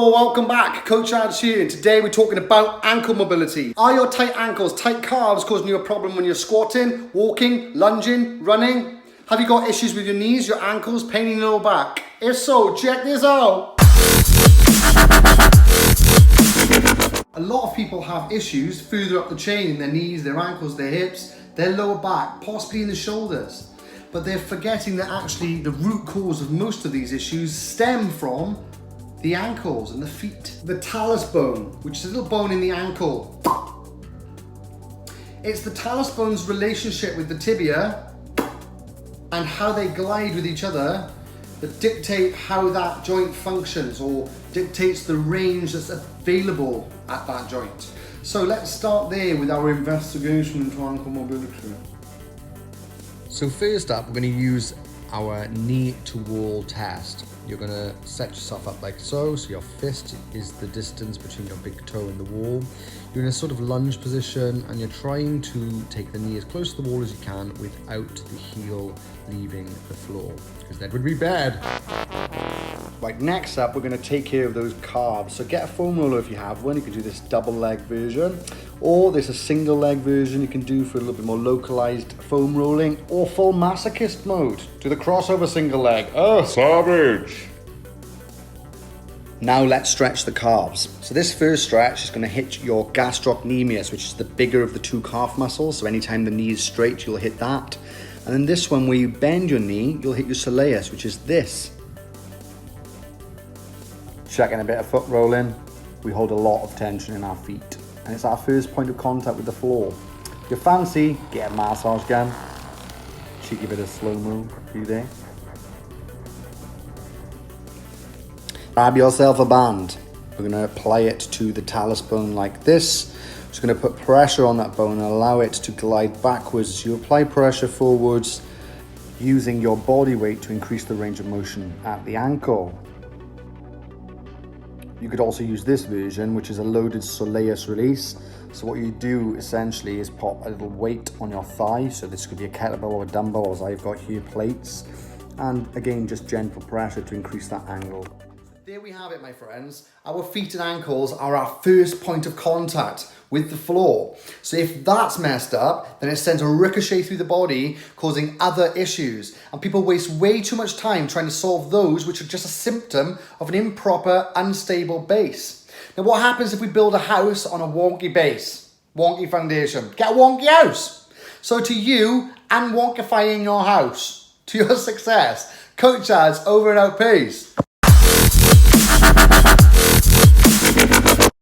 Hello, welcome back. Coach Ads here, and today we're talking about ankle mobility. Are your tight ankles, tight calves causing you a problem when you're squatting, walking, lunging, running? Have you got issues with your knees, your ankles, pain in your lower back? If so, check this out. A lot of people have issues further up the chain in their knees, their ankles, their hips, their lower back, possibly in the shoulders. But they're forgetting that actually the root cause of most of these issues stem from the ankles and the feet. The talus bone, which is a little bone in the ankle. It's the talus bone's relationship with the tibia and how they glide with each other that dictate how that joint functions or dictates the range that's available at that joint. So let's start there with our investigation into ankle mobility. So first up, we're going to use our knee to wall test. You're going to set yourself up like so your fist is the distance between your big toe and the wall. You're in a sort of lunge position and you're trying to take the knee as close to the wall as you can without the heel leaving the floor, because that would be bad. Right, next up, we're going to take care of those calves. So get a foam roller if you have one. You can do this double leg version, or there's a single leg version you can do for a little bit more localized foam rolling, or full masochist mode. Do the crossover single leg. Oh, savage! Now let's stretch the calves. So this first stretch is going to hit your gastrocnemius, which is the bigger of the two calf muscles. So anytime the knee is straight, you'll hit that. And then this one, where you bend your knee, you'll hit your soleus, which is this. Checking a bit of foot rolling. We hold a lot of tension in our feet, and it's our first point of contact with the floor. If you're fancy, get a massage gun. Cheeky bit of slow-mo for you there. Grab yourself a band. We're going to apply it to the talus bone like this. Just going to put pressure on that bone and allow it to glide backwards. So you apply pressure forwards using your body weight to increase the range of motion at the ankle. You could also use this version, which is a loaded Soleus release. So what you do essentially is pop a little weight on your thigh. So this could be a kettlebell or a dumbbell, as I've got here, plates. And again, just gentle pressure to increase that angle. There we have it, my friends. Our feet and ankles are our first point of contact with the floor. So if that's messed up, then it sends a ricochet through the body, causing other issues. And people waste way too much time trying to solve those, which are just a symptom of an improper, unstable base. Now, what happens if we build a house on a wonky base? Wonky foundation. Get a wonky house. So to you and wonkifying your house, to your success, Coach Ads, over and out, peace.